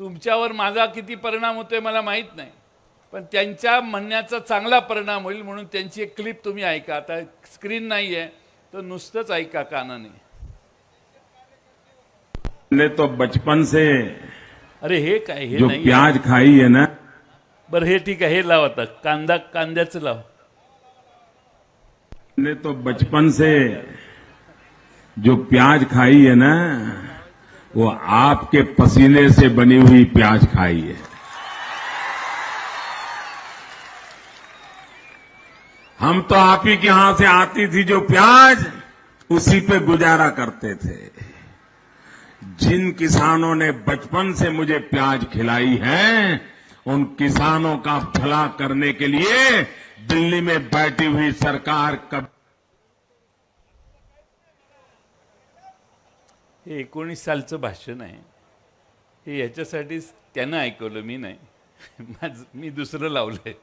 तुमच्यावर माझा किती परिणाम होतोय मला माहीत नाही, पण त्यांच्या म्हणण्याचा चांगला परिणाम होईल म्हणून त्यांची एक क्लिप तुम्ही ऐका. आता स्क्रीन नाही आहे तर नुसतंच ऐका कानाने. ने तो बचपन से अरे हे काय, हे जो नाही प्याज खाई है ना, बरं हे ठीक आहे, हे लाव आता. कांद्याचं लाव. ने तो बचपन से जो प्याज खाई है ना, वो आपके पसीने से बनी हुई प्याज खाई है. हम तो आप ही के यहां से आती थी जो प्याज, उसी पे गुजारा करते थे. जिन किसानों ने बचपन से मुझे प्याज खिलाई है, उन किसानों का भला करने के लिए दिल्ली में बैठी हुई सरकार कब. हे 19 सालचं भाषण आहे. हे याच्यासाठीच त्यानं ऐकवलं, मी नाही. मी दुसरं लावलंय.